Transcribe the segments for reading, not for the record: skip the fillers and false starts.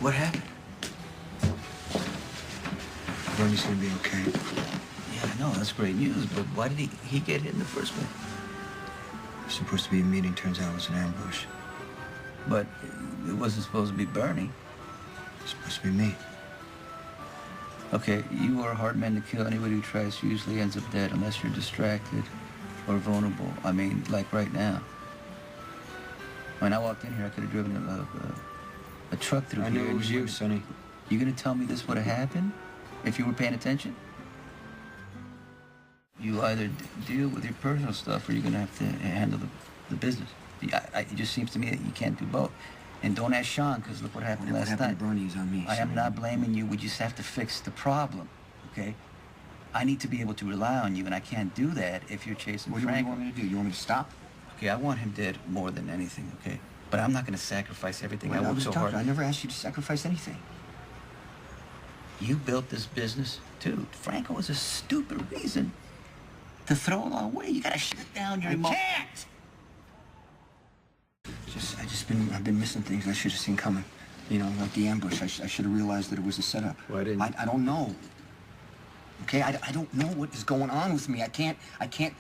What happened? Bernie's gonna be okay. Yeah, I know, that's great news, but why did he get hit in the first place? It was supposed to be a meeting, turns out it was an ambush. But it wasn't supposed to be Bernie. It was supposed to be me. Okay, you are a hard man to kill. Anybody who tries usually ends up dead unless you're distracted or vulnerable. I mean, like right now. When I walked in here, I could have driven a truck through here. I knew it was you, Sonny. You gonna tell me this would have happened if you were paying attention? You either deal with your personal stuff or you're gonna have to handle the business. It just seems to me that you can't do both. And don't ask Sean, because look what happened last night. What happened to Bernie is on me. I am not blaming you. We just have to fix the problem, okay? I need to be able to rely on you, and I can't do that if you're chasing Frank. What do you want me to do? You want me to stop? Okay, I want him dead more than anything, okay? But I'm not going to sacrifice everything. I worked so hard. I never asked you to sacrifice anything. You built this business, too. Franco was a stupid reason to throw it all away. You got to shut down your emotions. I can't! I've been missing things I should have seen coming. You know, like the ambush. I should have realized that it was a setup. Why didn't you? I don't know. Okay, I don't know what is going on with me. I can't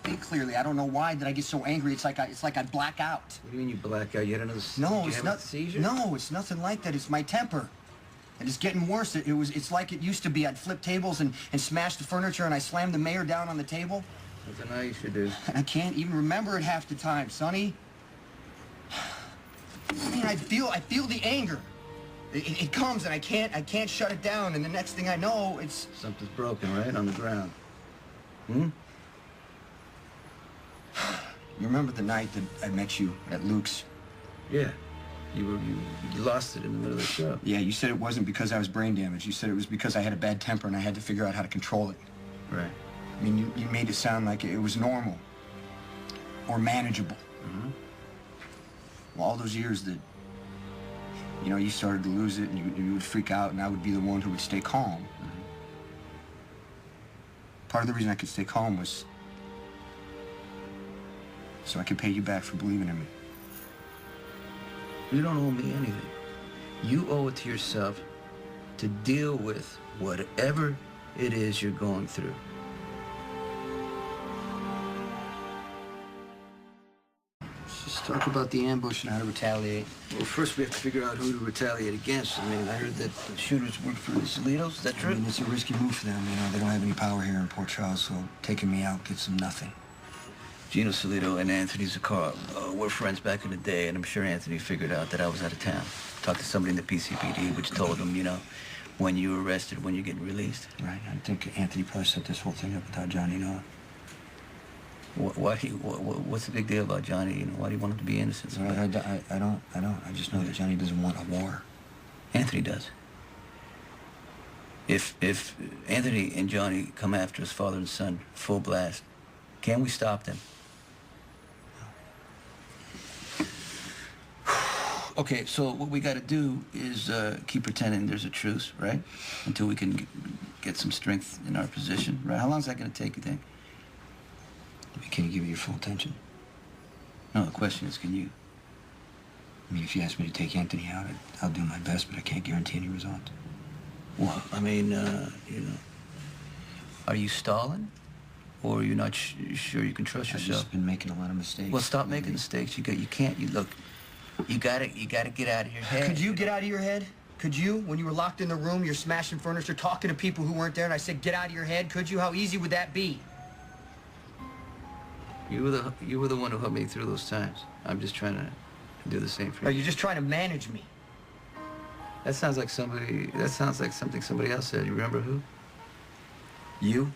think clearly. I don't know why that I get so angry. It's like I black out. What do you mean you black out? You had another No, it's not seizure? No, it's nothing like that. It's my temper. And it's getting worse. It's like it used to be. I'd flip tables and smash the furniture, and I slammed the mayor down on the table. That's what I used to do. And I can't even remember it half the time, Sonny. I mean, I feel the anger. It comes and I can't shut it down, and the next thing I know, it's... Something's broken, right? On the ground. Hmm? You remember the night that I met you at Luke's? Yeah. You lost it in the middle of the show. Yeah, you said it wasn't because I was brain damaged. You said it was because I had a bad temper and I had to figure out how to control it. Right. I mean, you made it sound like it was normal or manageable. Mm-hmm. Well, all those years that, you know, you started to lose it and you would freak out and I would be the one who would stay calm. Mm-hmm. Part of the reason I could stay calm was so I could pay you back for believing in me. You don't owe me anything. You owe it to yourself to deal with whatever it is you're going through. Let's talk about the ambush and how to retaliate. Well, first we have to figure out who to retaliate against. I mean, I heard that the shooters work for the Solitos. Is that true? I mean, it's a risky move for them. You know, they don't have any power here in Port Charles, so taking me out gets them nothing. Gino Solito and Anthony Zakar were friends back in the day, and I'm sure Anthony figured out that I was out of town. Talked to somebody in the PCPD, which told him, you know, when you were arrested, when you're getting released. Right. I think Anthony probably set this whole thing up without Johnny knowing. What's the big deal about Johnny? You know, why do you want him to be innocent? I don't. I just know that Johnny doesn't want a war. Anthony does. If Anthony and Johnny come after his father and son full blast, can we stop them? Okay, so what we got to do is keep pretending there's a truce, right? Until we can get some strength in our position, right? How long is that going to take, you think? Can you give me your full attention? No, the question is, can you? I mean, if you ask me to take Anthony out, I'll do my best, but I can't guarantee any results. Well, I mean, you know, are you stalling? Or are you not sure you can trust yourself? I've just been making a lot of mistakes. Well, stop making mistakes. You look, you gotta get out of your head. Could you get out of your head? Could you? When you were locked in the room, you're smashing furniture, talking to people who weren't there, and I said, get out of your head, could you? How easy would that be? You were the one who helped me through those times. I'm just trying to do the same for you. Are you just trying to manage me? That sounds like something somebody else said. You remember who? You?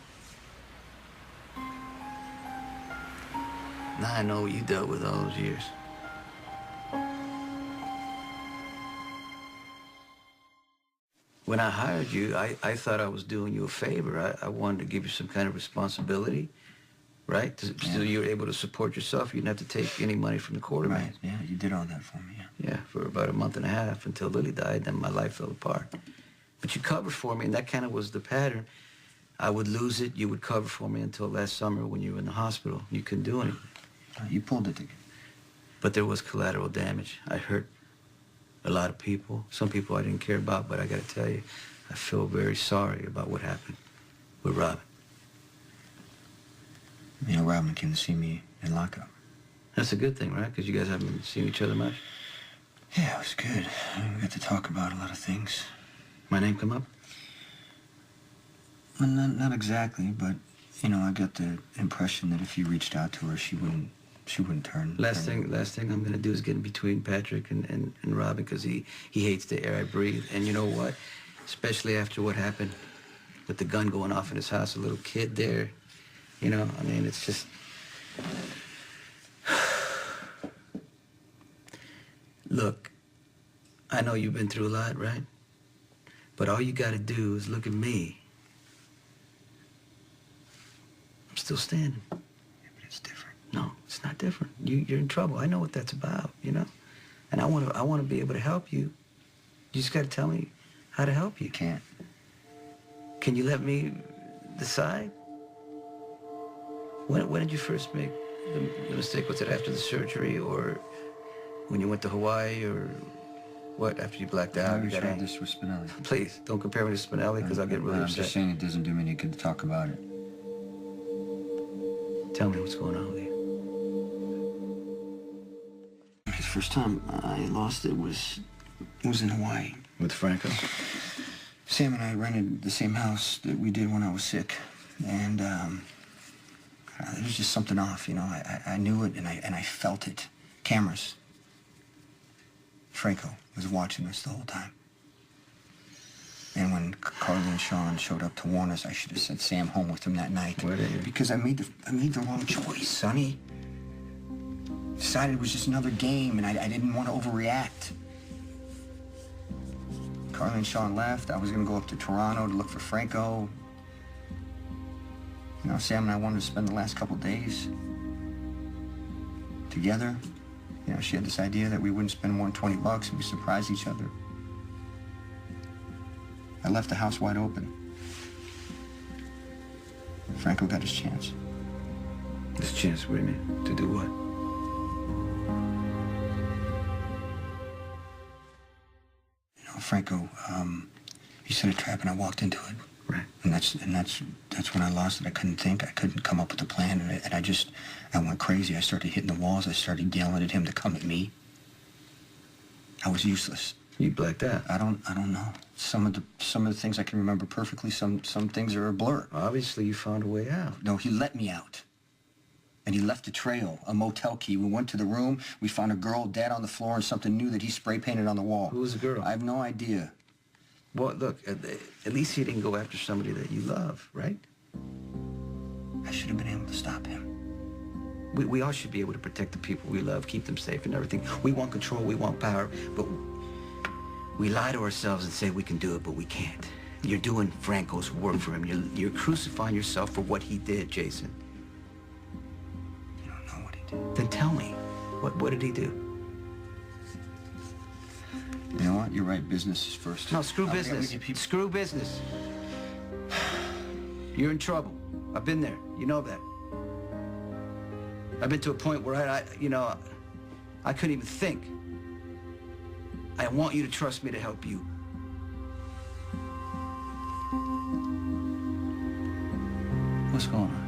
Now I know what you dealt with all those years. When I hired you, I thought I was doing you a favor. I wanted to give you some kind of responsibility, right? So you were able to support yourself. You didn't have to take any money from the quarterback. Right, yeah, you did all that for me, yeah. Yeah, for about a month and a half until Lily died, then my life fell apart. But you covered for me, and that kind of was the pattern. I would lose it, you would cover for me until last summer when you were in the hospital. You couldn't do anything. You pulled it together. But there was collateral damage. I hurt a lot of people. Some people I didn't care about, but I gotta tell you, I feel very sorry about what happened with Robin. You know, Robin came to see me in lockup. That's a good thing, right? Because you guys haven't seen each other much. Yeah, it was good. We got to talk about a lot of things. My name come up? Well, not exactly, but, you know, I got the impression that if you reached out to her, she wouldn't turn. Last thing I'm gonna do is get in between Patrick and Robin, because he hates the air I breathe. And you know what? Especially after what happened with the gun going off in his house, a little kid there. You know, I mean, it's just... Look, I know you've been through a lot, right? But all you gotta do is look at me. I'm still standing. Yeah, but it's different. No, it's not different. You're in trouble. I know what that's about, you know? And I wanna be able to help you. You just gotta tell me how to help you. Can't. Can you let me decide? When did you first make the mistake? Was it after the surgery, or when you went to Hawaii, or what, after you blacked out? I tried this with Spinelli. Please, don't compare me to Spinelli, because I'll get really I'm upset. just saying it doesn't do me any good to talk about it. Tell me what's going on with you. The first time I lost it was in Hawaii. With Franco? Sam and I rented the same house that we did when I was sick, and there was just something off, you know. I knew it, and I felt it. Cameras. Franco was watching us the whole time. And when Carly and Sean showed up to warn us, I should have sent Sam home with him that night. Why didn't you? Because I made the wrong choice, Sonny. Decided it was just another game, and I didn't want to overreact. Carly and Sean left. I was going to go up to Toronto to look for Franco. You know, Sam and I wanted to spend the last couple days together. You know, she had this idea that we wouldn't spend more than $20 and we surprised each other. I left the house wide open. Franco got his chance. This chance, what do you mean? To do what? You know, Franco, he set a trap and I walked into it. Right. And that's when I lost it. I couldn't think. I couldn't come up with a plan, and I went crazy. I started hitting the walls. I started yelling at him to come at me. I was useless. You blacked out. I don't know. Some of the things I can remember perfectly. Some things are a blur. Obviously, you found a way out. No, he let me out. And he left a trail, a motel key. We went to the room. We found a girl dead on the floor and something new that he spray painted on the wall. Who was the girl? I have no idea. Well, look, at least he didn't go after somebody that you love, right? I should have been able to stop him. We all should be able to protect the people we love, keep them safe and everything. We want control, we want power, but we lie to ourselves and say we can do it, but we can't. You're doing Franco's work for him. You're crucifying yourself for what he did, Jason. You don't know what he did. Then tell me, what did he do? You know what? You're right. Business is first. No, screw business. Screw business. You're in trouble. I've been there. You know that. I've been to a point where I couldn't even think. I want you to trust me to help you. What's going on?